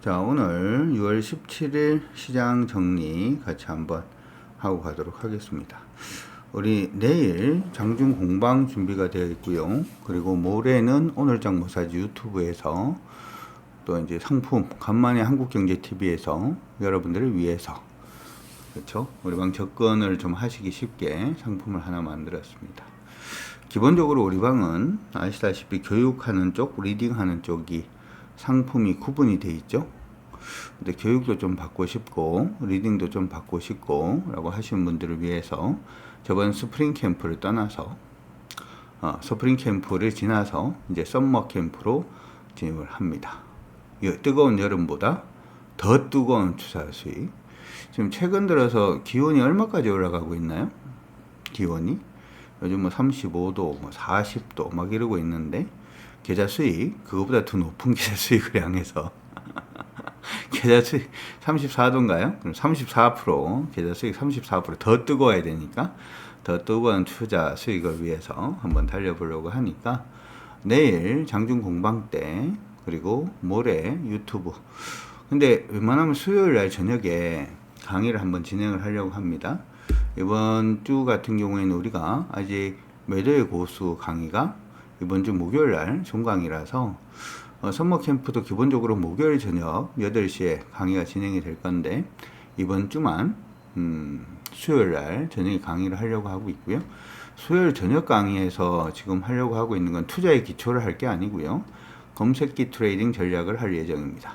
자, 오늘 6월 17일 시장 정리 같이 한번 하고 가도록 하겠습니다. 우리 내일 장중 공방 준비가 되어 있고요. 그리고 모레는 오늘장 모사지 유튜브에서 또 이제 상품 간만에 한국경제TV에서 여러분들을 위해서 그렇죠? 우리 방 접근을 좀 하시기 쉽게 상품을 하나 만들었습니다. 기본적으로 우리 방은 아시다시피 교육하는 쪽, 리딩하는 쪽이 상품이 구분이 돼 있죠. 근데 교육도 좀 받고 싶고 리딩도 좀 받고 싶고 라고 하시는 분들을 위해서 저번 스프링 캠프를 떠나서 스프링 캠프를 지나서 이제 썸머 캠프로 진입을 합니다. 뜨거운 여름보다 더 뜨거운 투자 수익. 지금 최근 들어서 기온이 얼마까지 올라가고 있나요? 기온이 요즘 뭐 35도, 뭐 40도 막 이러고 있는데 계좌 수익 그거보다 더 높은 계좌 수익을 향해서 계좌 수익 34도인가요? 그럼 34% 계좌 수익 34%더 뜨거워야 되니까 더 뜨거운 투자 수익을 위해서 한번 달려보려고 하니까 내일 장중 공방 때 그리고 모레 유튜브 근데 웬만하면 수요일 날 저녁에 강의를 한번 진행을 하려고 합니다. 이번 주 같은 경우에는 우리가 아직 매도의 고수 강의가 이번 주 목요일 날 종강이라서 썸머 캠프도 기본적으로 목요일 저녁 8시에 강의가 진행이 될 건데 이번 주만 수요일 날 저녁에 강의를 하려고 하고 있고요. 수요일 저녁 강의에서 지금 하려고 하고 있는 건 투자의 기초를 할 게 아니고요. 검색기 트레이딩 전략을 할 예정입니다.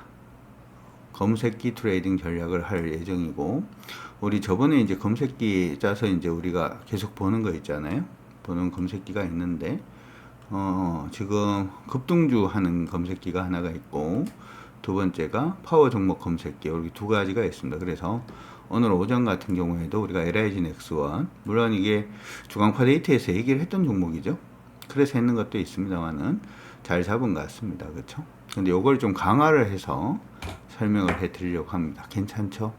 검색기 트레이딩 전략을 할 예정이고 우리 저번에 이제 검색기 짜서 이제 우리가 계속 보는 거 있잖아요. 보는 검색기가 있는데 지금 급등주 하는 검색기가 하나가 있고 두 번째가 파워 종목 검색기 이렇게 두 가지가 있습니다. 그래서 오늘 오전 같은 경우에도 우리가 LIG 넥스원 물론 이게 주간파 데이트에서 얘기를 했던 종목이죠. 그래서 했는 것도 있습니다만은 잘 잡은 것 같습니다. 그렇죠? 근데 요걸 좀 강화를 해서 설명을 해 드리려고 합니다. 괜찮죠?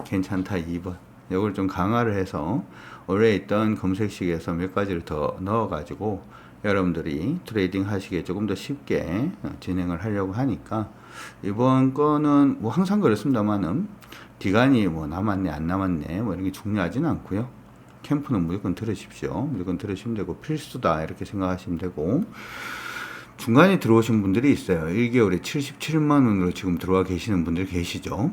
괜찮다 2번. 요걸 좀 강화를 해서 원래 있던 검색식에서 몇 가지를 더 넣어 가지고 여러분들이 트레이딩 하시기에 조금 더 쉽게 진행을 하려고 하니까 이번 거는 뭐 항상 그렇습니다만은 기간이 뭐 남았네 안 남았네 뭐 이런 게 중요하지는 않고요. 캠프는 무조건 들으십시오. 무조건 들으시면 되고 필수다 이렇게 생각하시면 되고 중간에 들어오신 분들이 있어요. 1개월에 77만 원으로 지금 들어와 계시는 분들 계시죠.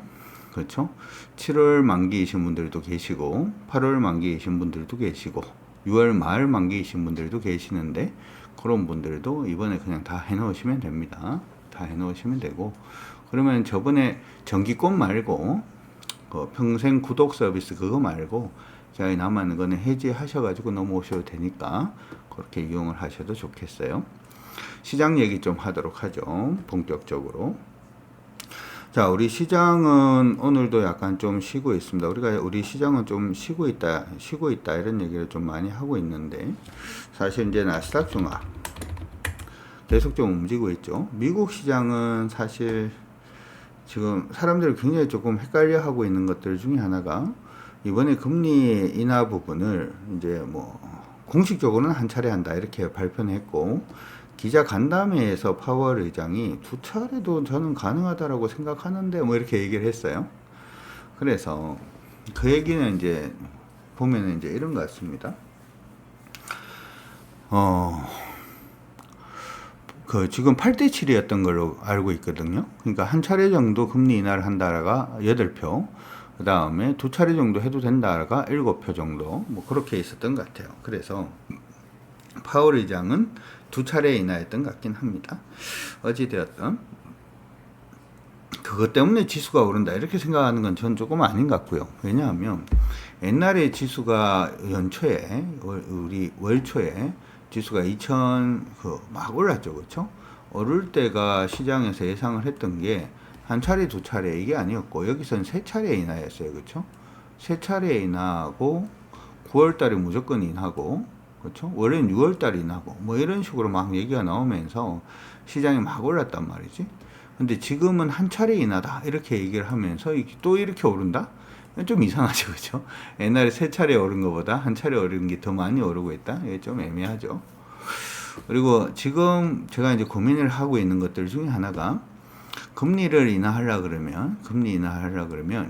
그렇죠? 7월 만기이신 분들도 계시고 8월 만기이신 분들도 계시고 6월 말 만기이신 분들도 계시는데 그런 분들도 이번에 그냥 다 해놓으시면 됩니다. 다 해놓으시면 되고 그러면 저번에 정기권 말고 평생 구독 서비스 그거 말고 저희 남아있는 거는 해지하셔가지고 넘어오셔도 되니까 그렇게 이용을 하셔도 좋겠어요. 시장 얘기 좀 하도록 하죠. 본격적으로. 자, 우리 시장은 오늘도 약간 좀 쉬고 있습니다. 우리 시장은 좀 쉬고 있다 이런 얘기를 좀 많이 하고 있는데 사실 이제 나스닥 종합 계속 좀 움직이고 있죠. 미국 시장은 사실 지금 사람들이 굉장히 조금 헷갈려 하고 있는 것들 중에 하나가 이번에 금리 인하 부분을 이제 뭐 공식적으로는 한 차례 한다 이렇게 발표는 했고 기자 간담회에서 파월 의장이 두 차례도 저는 가능하다라고 생각하는데 뭐 이렇게 얘기를 했어요. 그래서 그 얘기는 이제 보면은 이제 이런 것 같습니다. 지금 8대 7이었던 걸로 알고 있거든요. 그러니까 한 차례 정도 금리 인하를 한다라가 8표, 그 다음에 두 차례 정도 해도 된다라가 7표 정도, 뭐 그렇게 있었던 것 같아요. 그래서 파월 의장은 두 차례 인하했던 것 같긴 합니다. 어찌되었든 그것 때문에 지수가 오른다 이렇게 생각하는 건 전 조금 아닌 것 같고요. 왜냐하면 옛날에 지수가 연초에 우리 월초에 지수가 2000 막 올랐죠, 그렇죠? 오를 때가 시장에서 예상을 했던 게 한 차례 두 차례 이게 아니었고 여기서는 세 차례 인하였어요, 그렇죠? 세 차례 인하하고 9월달에 무조건 인하고 그렇죠? 원래는 6월달에 인하고 뭐 이런 식으로 막 얘기가 나오면서 시장이 막 올랐단 말이지. 근데 지금은 한 차례 인하다 이렇게 얘기를 하면서 또 이렇게 오른다? 좀 이상하죠, 그렇죠? 옛날에 세 차례 오른 것보다 한 차례 오른 게 더 많이 오르고 있다. 이게 좀 애매하죠. 그리고 지금 제가 이제 고민을 하고 있는 것들 중에 하나가 금리 인하하려 그러면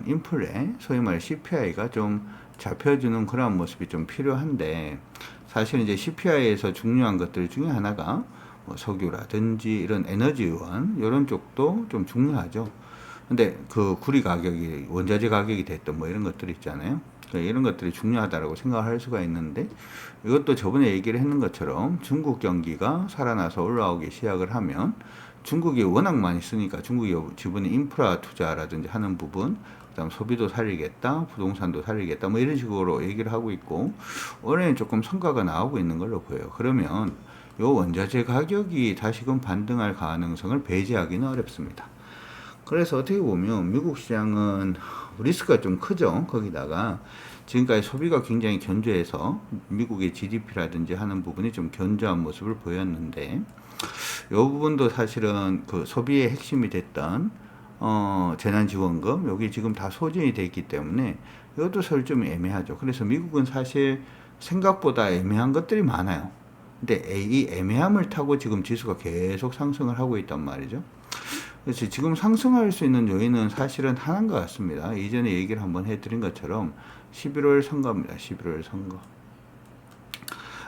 인플레, 소위 말해 CPI가 좀 잡혀주는 그런 모습이 좀 필요한데, 사실 이제 CPI에서 중요한 것들 중에 하나가 뭐 석유라든지 이런 에너지원 이런 쪽도 좀 중요하죠. 근데 그 구리 가격이 원자재 가격이 됐던 뭐 이런 것들 있잖아요. 이런 것들이 중요하다라고 생각할 수가 있는데, 이것도 저번에 얘기를 했는 것처럼 중국 경기가 살아나서 올라오기 시작을 하면, 중국이 워낙 많이 쓰니까 중국이 지분이 인프라 투자라든지 하는 부분, 그다음 소비도 살리겠다, 부동산도 살리겠다, 뭐 이런 식으로 얘기를 하고 있고, 올해는 조금 성과가 나오고 있는 걸로 보여요. 그러면 요 원자재 가격이 다시금 반등할 가능성을 배제하기는 어렵습니다. 그래서 어떻게 보면 미국 시장은 리스크가 좀 크죠. 거기다가 지금까지 소비가 굉장히 견조해서 미국의 GDP라든지 하는 부분이 좀 견조한 모습을 보였는데, 이 부분도 사실은 그 소비의 핵심이 됐던 재난지원금, 여기 지금 다 소진이 돼 있기 때문에 이것도 사실 좀 애매하죠. 그래서 미국은 사실 생각보다 애매한 것들이 많아요. 근데 이 애매함을 타고 지금 지수가 계속 상승을 하고 있단 말이죠. 그래서 지금 상승할 수 있는 요인은 사실은 하나인 것 같습니다. 이전에 얘기를 한번 해드린 것처럼 11월 선거입니다. 11월 선거.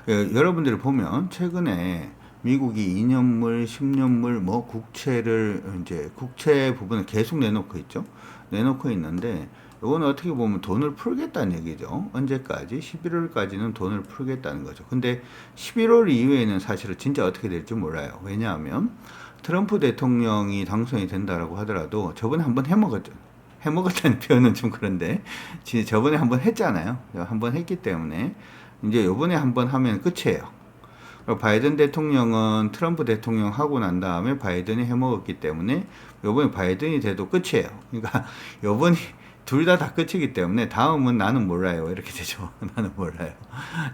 여러분들이 보면 최근에 미국이 2년물, 10년물, 뭐 국채를 이제 국채 부분을 계속 내놓고 있죠. 내놓고 있는데, 이건 어떻게 보면 돈을 풀겠다는 얘기죠. 언제까지? 11월까지는 돈을 풀겠다는 거죠. 근데 11월 이후에는 사실은 진짜 어떻게 될지 몰라요. 왜냐하면 트럼프 대통령이 당선이 된다라고 하더라도 저번에 한번 해먹었죠. 해먹었다는 표현은 좀 그런데 저번에 한번 했잖아요. 한번 했기 때문에 이제 요번에 한번 하면 끝이에요. 바이든 대통령은 트럼프 대통령 하고 난 다음에 바이든이 해먹었기 때문에 요번에 바이든이 돼도 끝이에요. 그러니까 요번이 둘 다 끝이기 때문에 다음은 나는 몰라요. 이렇게 되죠.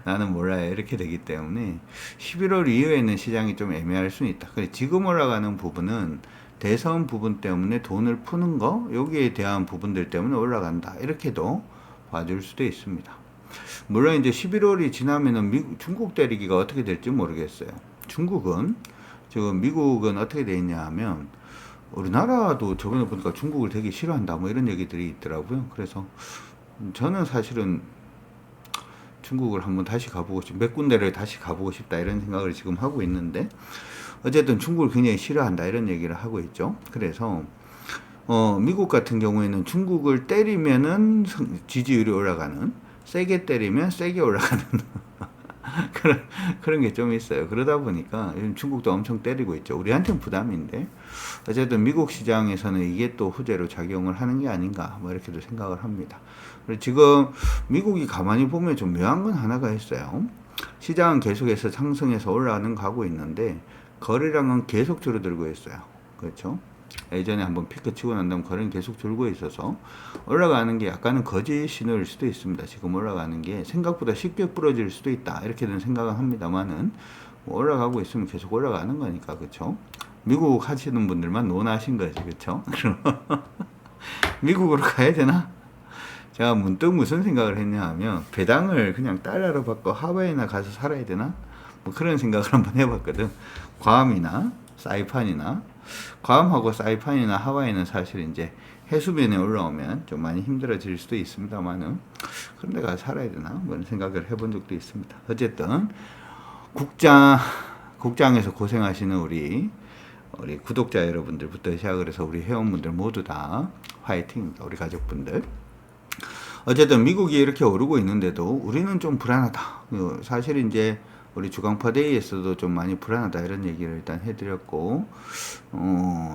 나는 몰라요. 이렇게 되기 때문에 11월 이후에는 시장이 좀 애매할 수는 있다. 그래, 지금 올라가는 부분은 대선 부분 때문에 돈을 푸는 거, 여기에 대한 부분들 때문에 올라간다. 이렇게도 봐줄 수도 있습니다. 물론 이제 11월이 지나면은 중국 때리기가 어떻게 될지 모르겠어요. 지금 미국은 어떻게 돼 있냐 하면, 우리나라도 저번에 보니까 중국을 되게 싫어한다 뭐 이런 얘기들이 있더라고요. 그래서 저는 사실은 중국을 한번 다시 가보고 몇 군데를 다시 가보고 싶다 이런 생각을 지금 하고 있는데, 어쨌든 중국을 굉장히 싫어한다 이런 얘기를 하고 있죠. 그래서 미국 같은 경우에는 중국을 때리면은 지지율이 올라가는, 세게 때리면 세게 올라가는 그런 게 좀 있어요. 그러다 보니까 요즘 중국도 엄청 때리고 있죠. 우리한테는 부담인데, 어쨌든 미국 시장에서는 이게 또 후재로 작용을 하는 게 아닌가, 뭐 이렇게도 생각을 합니다. 그리고 지금 미국이 가만히 보면 좀 묘한 건 하나가 있어요. 시장은 계속해서 상승해서 올라가는 가고 있는데, 거래량은 계속 줄어들고 있어요. 그렇죠? 예전에 한번 피크 치고 난 다음 거래는 계속 줄고 있어서 올라가는 게 약간은 거짓 신호일 수도 있습니다. 지금 올라가는 게 생각보다 쉽게 부러질 수도 있다. 이렇게는 생각을 합니다만은, 뭐 올라가고 있으면 계속 올라가는 거니까, 그렇죠? 미국 하시는 분들만 논하신 거지, 그렇죠? 미국으로 가야 되나? 제가 문득 무슨 생각을 했냐 하면, 배당을 그냥 달러로 바꿔 하와이나 가서 살아야 되나? 뭐 그런 생각을 한번 해봤거든. 괌이나 사이판이나, 괌하고 사이판이나 하와이는 사실 이제 해수면에 올라오면 좀 많이 힘들어질 수도 있습니다만은, 그런 데 가서 살아야 되나? 뭐 이런 생각을 해본 적도 있습니다. 어쨌든 국장에서 고생하시는 우리 구독자 여러분들부터 시작을 해서 우리 회원분들 모두 다 화이팅입니다. 우리 가족분들. 어쨌든 미국이 이렇게 오르고 있는데도 우리는 좀 불안하다. 사실 이제 우리 주강파데이에서도 좀 많이 불안하다 이런 얘기를 일단 해드렸고,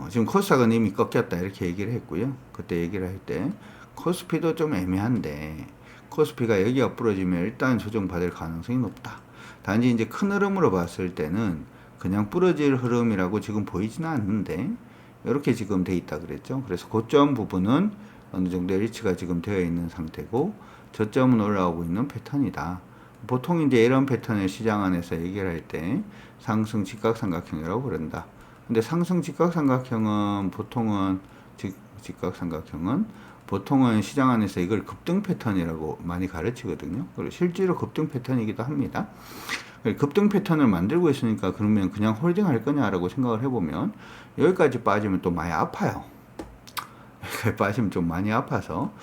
지금 코스닥은 이미 꺾였다 이렇게 얘기를 했고요. 그때 얘기를 할 때 코스피도 좀 애매한데, 코스피가 여기가 부러지면 일단 조정받을 가능성이 높다. 단지 이제 큰 흐름으로 봤을 때는 그냥 부러질 흐름이라고 지금 보이지는 않는데, 이렇게 지금 돼 있다 그랬죠. 그래서 고점 부분은 어느 정도 일치가 지금 되어 있는 상태고, 저점은 올라오고 있는 패턴이다. 보통 이제 이런 패턴을 시장 안에서 얘기를 할 때 상승 직각삼각형이라고 그런다. 근데 상승 직각삼각형은 보통은 보통은 시장 안에서 이걸 급등 패턴이라고 많이 가르치거든요. 그리고 실제로 급등 패턴이기도 합니다. 급등 패턴을 만들고 있으니까 그러면 그냥 홀딩 할 거냐라고 생각을 해보면 여기까지 빠지면 또 많이 아파요. 여기까지 빠지면 좀 많이 아파서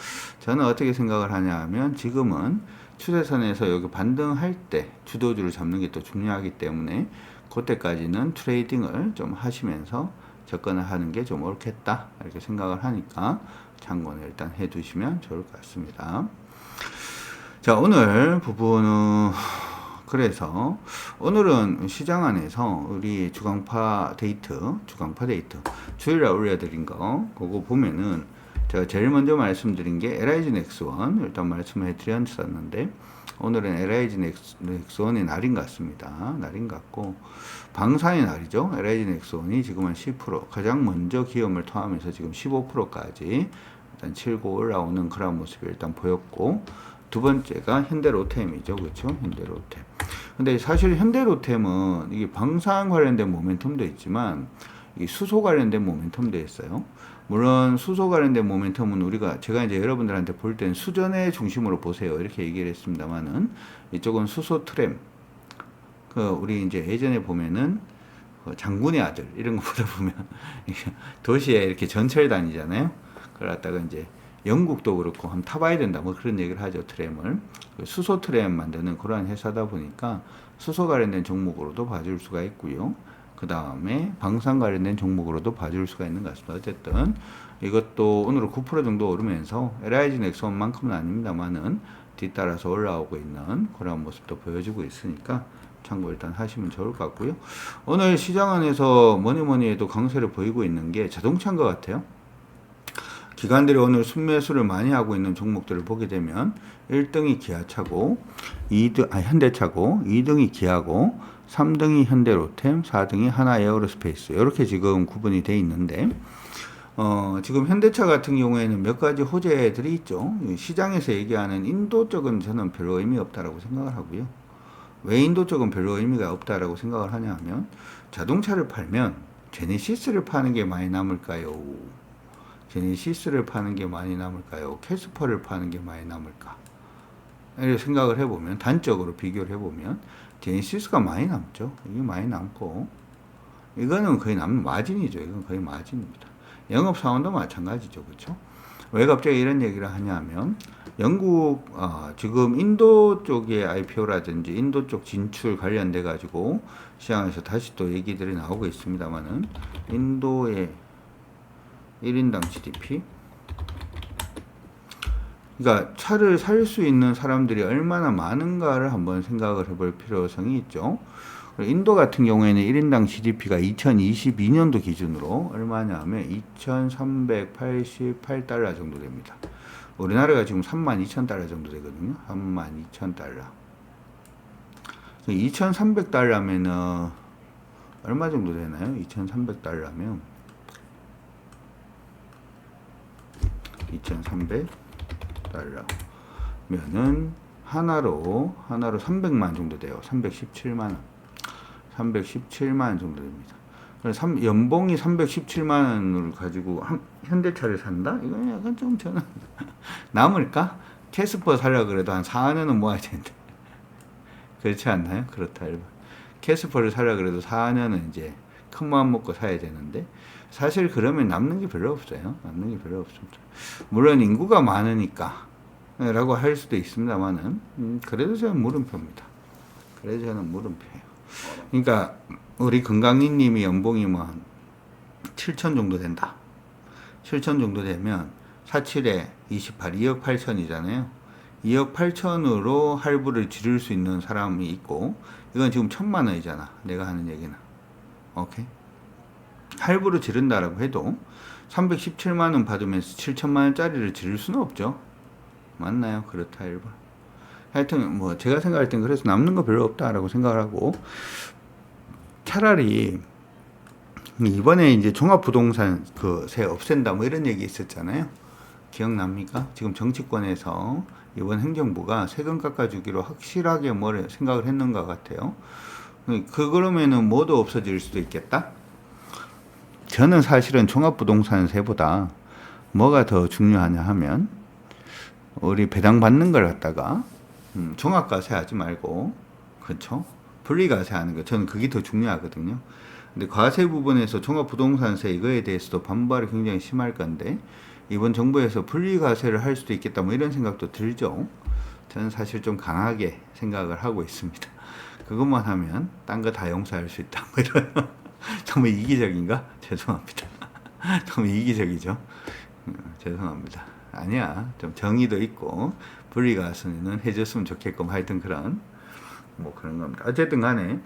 저는 어떻게 생각을 하냐 하면 지금은 추세선에서 여기 반등할 때 주도주를 잡는 게 또 중요하기 때문에 그때까지는 트레이딩을 좀 하시면서 접근을 하는 게 좀 옳겠다 이렇게 생각을 하니까 참고는 일단 해 두시면 좋을 것 같습니다. 자, 오늘 부분은 그래서 오늘은 시장 안에서 우리 주간파 데이트 주일에 올려드린 거 그거 보면은 제가 제일 먼저 말씀드린 게 LIG 넥스원 일단 말씀해 드렸었는데 오늘은 LIG 넥스원의 날인 것 같습니다. 날인 것 같고 방산의 날이죠. LIG 넥스원이 지금 한 10% 가장 먼저 기업을 토하면서 지금 15%까지 일단 치고 올라오는 그런 모습이 일단 보였고 두 번째가 현대로템이죠. 그렇죠? 현대로템. 근데 사실 현대로템은 이게 방산 관련된 모멘텀도 있지만 이 수소 관련된 모멘텀도 있어요. 물론 수소 관련된 모멘텀은 제가 이제 여러분들한테 볼 때는 수전의 중심으로 보세요. 이렇게 얘기를 했습니다만은 이쪽은 수소 트램. 우리 이제 예전에 보면은 장군의 아들 이런 거 보다 보면 도시에 이렇게 전철 다니잖아요. 그러다가 이제 영국도 그렇고 한번 타봐야 된다 뭐 그런 얘기를 하죠. 트램을 수소 트램 만드는 그러한 회사다 보니까 수소 관련된 종목으로도 봐줄 수가 있고요. 그 다음에 방산 관련된 종목으로도 봐줄 수가 있는 것 같습니다. 어쨌든 이것도 오늘은 9% 정도 오르면서 LIG 넥슨만큼은 아닙니다만은 뒤따라서 올라오고 있는 그런 모습도 보여주고 있으니까 참고 일단 하시면 좋을 것 같고요. 오늘 시장 안에서 뭐니 해도 강세를 보이고 있는 게 자동차인 것 같아요. 기관들이 오늘 순매수를 많이 하고 있는 종목들을 보게 되면 1등이 기아차고 현대차고 2등이 기아고 3등이 현대로템 4등이 하나에어로스페이스 이렇게 지금 구분이 돼 있는데 지금 현대차 같은 경우에는 몇 가지 호재들이 있죠. 시장에서 얘기하는 인도 쪽은 저는 별로 의미 없다라고 생각을 하고요. 왜 인도 쪽은 별로 의미가 없다라고 생각을 하냐 하면 자동차를 팔면 제네시스를 파는 게 많이 남을까요? 제네시스를 파는 게 많이 남을까요? 캐스퍼를 파는 게 많이 남을까? 이렇게 생각을 해보면 단적으로 비교를 해보면 제네시스가 많이 남죠. 이게 많이 남고 이거는 거의 남는 마진이죠. 이건 거의 마진입니다. 영업사원도 마찬가지죠. 그렇죠? 왜 갑자기 이런 얘기를 하냐면 영국 지금 인도 쪽의 IPO라든지 인도 쪽 진출 관련돼 가지고 시장에서 다시 또 얘기들이 나오고 있습니다만은 인도의 1인당 GDP 그러니까 차를 살 수 있는 사람들이 얼마나 많은가를 한번 생각을 해볼 필요성이 있죠. 인도 같은 경우에는 1인당 GDP가 2022년도 기준으로 얼마냐 하면 2388달러 정도 됩니다. 우리나라가 지금 32,000달러 정도 되거든요. 32,000달러. 2,300달러면은 얼마 정도 되나요? 2,300달러면 2,300달러면은 하나로 300만 정도 돼요. 317만 원. 317만 원 정도 됩니다. 연봉이 317만 원을 가지고 현대차를 산다? 이건 약간 좀 저는 남을까? 캐스퍼 살려고 그래도 한 4년은 모아야 되는데 그렇지 않나요? 그렇다. 캐스퍼를 살려고 그래도 4년은 이제 큰 마음 먹고 사야 되는데 사실 그러면 남는 게 별로 없어요. 남는 게 별로 없습니다. 물론 인구가 많으니까 라고 할 수도 있습니다만은 그래도 저는 물음표입니다. 그래도 저는 물음표예요. 그러니까 우리 건강이님이 연봉이 뭐 7천 정도 된다. 7천 정도 되면 47에 28, 2억 8천이잖아요. 2억 8천으로 할부를 지를 수 있는 사람이 있고 이건 지금 1,000만 원이잖아. 내가 하는 얘기는. 오케이? 할부를 지른다라고 해도 317만 원 받으면서 7천만 원짜리를 지를 수는 없죠. 맞나요? 그렇다 1번. 하여튼 뭐 제가 생각할 땐 그래서 남는 거 별로 없다라고 생각을 하고 차라리 이번에 이제 종합부동산 세 없앤다 뭐 이런 얘기 있었잖아요. 기억납니까? 지금 정치권에서 이번 행정부가 세금 깎아주기로 확실하게 뭘 생각을 했는 것 같아요. 그러면은 뭐도 없어질 수도 있겠다? 저는 사실은 종합부동산세보다 뭐가 더 중요하냐 하면 우리 배당 받는 걸 갖다가 종합과세 하지 말고 그렇죠? 분리과세 하는 거 저는 그게 더 중요하거든요. 근데 과세 부분에서 종합부동산세 이거에 대해서도 반발이 굉장히 심할 건데 이번 정부에서 분리과세를 할 수도 있겠다 뭐 이런 생각도 들죠. 저는 사실 좀 강하게 생각을 하고 있습니다. 그것만 하면 딴 거 다 용서할 수 있다 뭐 이런 너무 이기적인가? 죄송합니다. 너무 이기적이죠. 죄송합니다. 아니야. 좀 정의도 있고 분리과세는 해줬으면 좋겠고 하여튼 그런 뭐 그런 겁니다. 어쨌든 간에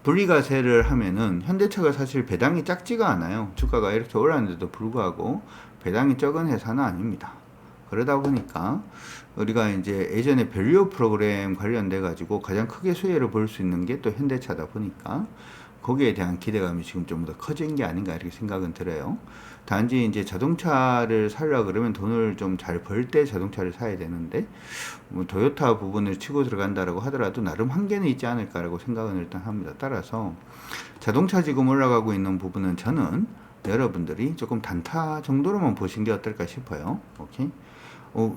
분리과세를 하면은 현대차가 사실 배당이 작지가 않아요. 주가가 이렇게 올랐는데도 불구하고 배당이 적은 회사는 아닙니다. 그러다 보니까 우리가 이제 예전에 밸류 프로그램 관련돼 가지고 가장 크게 수혜를 볼 수 있는 게 또 현대차다 보니까 거기에 대한 기대감이 지금 좀 더 커진 게 아닌가 이렇게 생각은 들어요. 단지 이제 자동차를 살려 그러면 돈을 좀 잘 벌 때 자동차를 사야 되는데 뭐 토요타 부분을 치고 들어간다라고 하더라도 나름 한계는 있지 않을까라고 생각은 일단 합니다. 따라서 자동차 지금 올라가고 있는 부분은 저는 여러분들이 조금 단타 정도로만 보신 게 어떨까 싶어요. 오케이.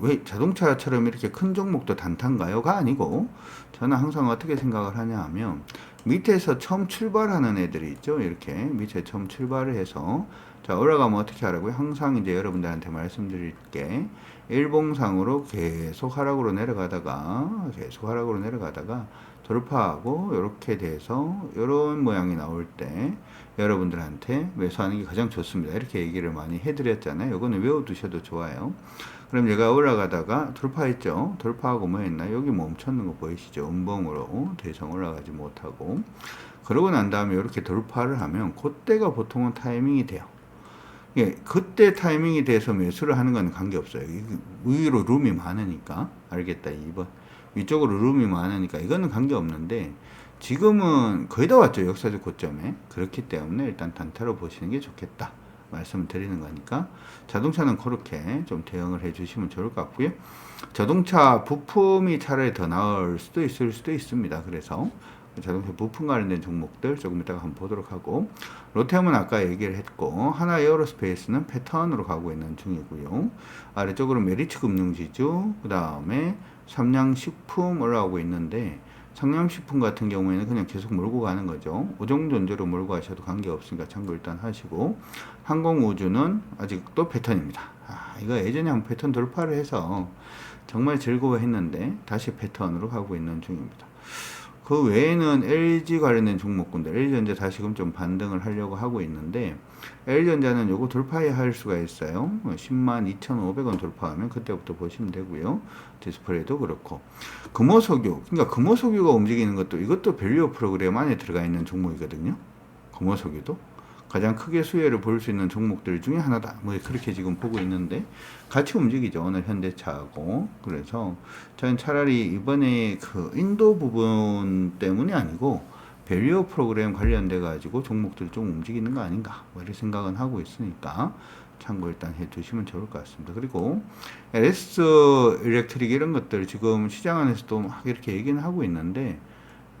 왜 자동차처럼 이렇게 큰 종목도 단타인가요?가 아니고 저는 항상 어떻게 생각을 하냐 하면 밑에서 처음 출발하는 애들이 있죠. 이렇게 밑에 처음 출발을 해서 자 올라가면 어떻게 하라고요? 항상 이제 여러분들한테 말씀드릴게 일봉상으로 계속 하락으로 내려가다가 돌파하고 이렇게 돼서 이런 모양이 나올 때 여러분들한테 매수하는 게 가장 좋습니다. 이렇게 얘기를 많이 해드렸잖아요. 이거는 외워두셔도 좋아요. 그럼 얘가 올라가다가 돌파했죠. 돌파하고 뭐 했나? 여기 멈췄는 거 보이시죠? 음봉으로 더 이상 올라가지 못하고 그러고 난 다음에 이렇게 돌파를 하면 그때가 보통은 타이밍이 돼요. 예, 그때 타이밍이 돼서 매수를 하는 건 관계없어요. 위로 룸이 많으니까 알겠다 2번 위쪽으로 룸이 많으니까 이거는 관계없는데 지금은 거의 다 왔죠. 역사적 고점에. 그렇기 때문에 일단 단타로 보시는 게 좋겠다 말씀을 드리는 거니까 자동차는 그렇게 좀 대응을 해 주시면 좋을 것 같고요. 자동차 부품이 차라리 더 나을 수도 있을 수도 있습니다. 그래서 자동차 부품 관련된 종목들 조금 이따가 한번 보도록 하고 롯데함은 아까 얘기를 했고 하나 에어로스페이스는 패턴으로 가고 있는 중이고요. 아래쪽으로 메리츠 금융지주 그 다음에 삼양식품 올라오고 있는데 삼양식품 같은 경우에는 그냥 계속 몰고 가는 거죠. 오종존재로 몰고 가셔도 관계없으니까 참고 일단 하시고 항공우주는 아직도 패턴입니다. 이거 예전에 한번 패턴 돌파를 해서 정말 즐거워했는데 다시 패턴으로 가고 있는 중입니다. 그 외에는 LG 관련된 종목군들 LG전자 다시금 좀 반등을 하려고 하고 있는데 LG전자는 요거 돌파해야 할 수가 있어요. 102,500원 돌파하면 그때부터 보시면 되고요. 디스플레이도 그렇고 금호석유 그러니까 금호석유가 움직이는 것도 이것도 밸류 프로그램 안에 들어가 있는 종목이거든요. 금호석유도 가장 크게 수혜를 볼 수 있는 종목들 중에 하나다. 뭐 그렇게 지금 보고 있는데 같이 움직이죠. 오늘 현대차하고. 그래서 저는 차라리 이번에 그 인도 부분 때문이 아니고 밸류 프로그램 관련돼 가지고 종목들 좀 움직이는 거 아닌가 뭐 이렇게 생각은 하고 있으니까 참고 일단 해 두시면 좋을 것 같습니다. 그리고 LS 일렉트릭 이런 것들 지금 시장 안에서도 막 이렇게 얘기는 하고 있는데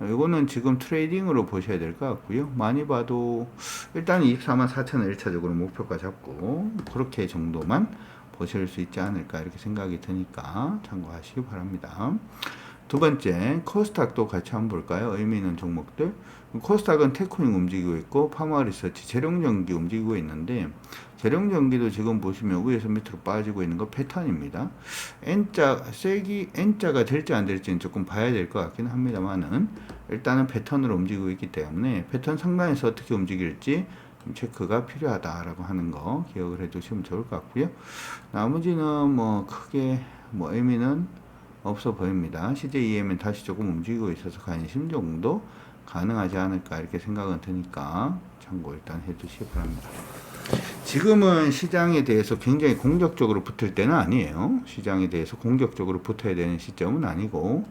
이거는 지금 트레이딩으로 보셔야 될 것 같고요. 많이 봐도 일단 244,000을 1차적으로 목표가 잡고 그렇게 정도만 보실 수 있지 않을까 이렇게 생각이 드니까 참고하시기 바랍니다. 두 번째 코스닥도 같이 한번 볼까요? 의미 있는 종목들. 코스닥은 테크닉 움직이고 있고 파마리서치 재룡전기 움직이고 있는데 재룡전기도 지금 보시면 위에서 밑으로 빠지고 있는 거 패턴입니다. N자가 될지 안 될지는 조금 봐야 될 것 같긴 합니다만은 일단은 패턴으로 움직이고 있기 때문에 패턴 상단에서 어떻게 움직일지 좀 체크가 필요하다라고 하는 거 기억을 해 두시면 좋을 것 같고요. 나머지는 뭐 크게 뭐 의미는 없어 보입니다. CJEM은 다시 조금 움직이고 있어서 관심 정도 가능하지 않을까 이렇게 생각은 드니까 참고 일단 해 두시기 바랍니다. 지금은 시장에 대해서 굉장히 공격적으로 붙을 때는 아니에요. 시장에 대해서 공격적으로 붙어야 되는 시점은 아니고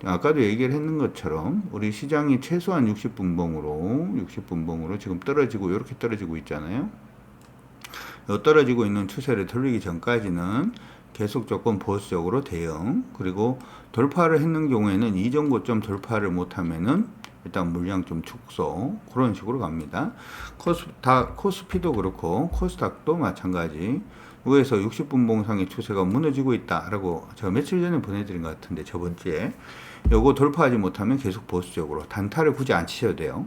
아까도 얘기를 했는 것처럼 우리 시장이 최소한 60분봉으로 지금 떨어지고 이렇게 떨어지고 있잖아요. 떨어지고 있는 추세를 돌리기 전까지는 계속 조금 보수적으로 대응 그리고 돌파를 했는 경우에는 이전 고점 돌파를 못하면은 일단 물량 좀 축소 그런 식으로 갑니다. 코스피도 그렇고 코스닥도 마찬가지. 위에서 60분 봉상의 추세가 무너지고 있다라고 제가 며칠 전에 보내드린 것 같은데 저번 주에 요거 돌파하지 못하면 계속 보수적으로 단타를 굳이 안 치셔도 돼요.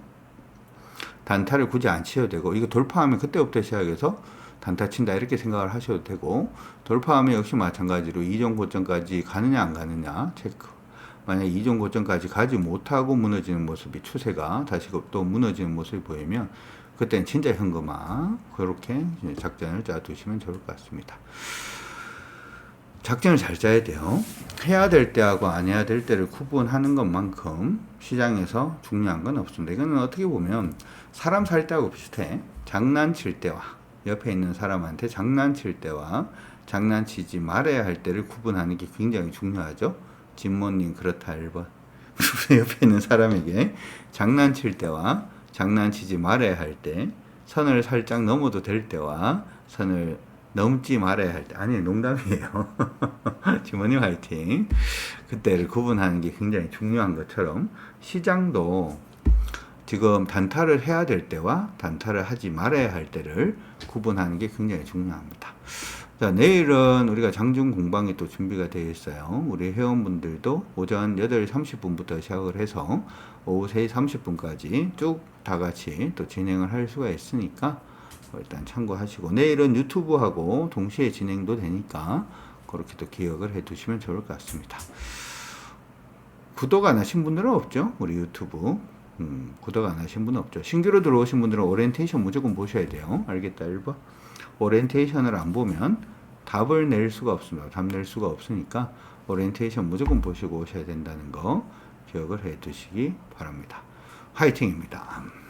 단타를 굳이 안 치셔도 되고 이거 돌파하면 그때부터 시작해서 단타 친다 이렇게 생각을 하셔도 되고 돌파하면 역시 마찬가지로 이전 고점까지 가느냐 안 가느냐 체크. 만약 이전 고점까지 가지 못하고 무너지는 모습이 추세가 다시 또 무너지는 모습이 보이면 그때는 진짜 현금화 그렇게 작전을 짜두시면 좋을 것 같습니다. 작전을 잘 짜야 돼요. 해야 될 때하고 안 해야 될 때를 구분하는 것만큼 시장에서 중요한 건 없습니다. 이거는 어떻게 보면 사람 살 때하고 비슷해. 장난칠 때와 옆에 있는 사람한테 장난칠 때와 장난치지 말아야 할 때를 구분하는 게 굉장히 중요하죠. 진모님 그렇다 1번. 옆에 있는 사람에게 장난칠 때와 장난치지 말아야 할 때, 선을 살짝 넘어도 될 때와 선을 넘지 말아야 할 때. 아니 농담이에요. 지모님 화이팅. 그때를 구분하는 게 굉장히 중요한 것처럼 시장도 지금 단타를 해야 될 때와 단타를 하지 말아야 할 때를 구분하는 게 굉장히 중요합니다. 자, 내일은 우리가 장중 공방이 또 준비가 되어 있어요. 우리 회원분들도 오전 8시 30분부터 시작을 해서 오후 3시 30분까지 쭉 다 같이 또 진행을 할 수가 있으니까 일단 참고하시고 내일은 유튜브하고 동시에 진행도 되니까 그렇게 또 기억을 해 두시면 좋을 것 같습니다. 구독 안 하신 분들은 없죠? 우리 유튜브. 구독 안 하신 분은 없죠. 신규로 들어오신 분들은 오리엔테이션 무조건 보셔야 돼요. 알겠다 1번. 오리엔테이션을 안 보면 답을 낼 수가 없습니다. 답 낼 수가 없으니까 오리엔테이션 무조건 보시고 오셔야 된다는 거 기억을 해 두시기 바랍니다. 화이팅입니다.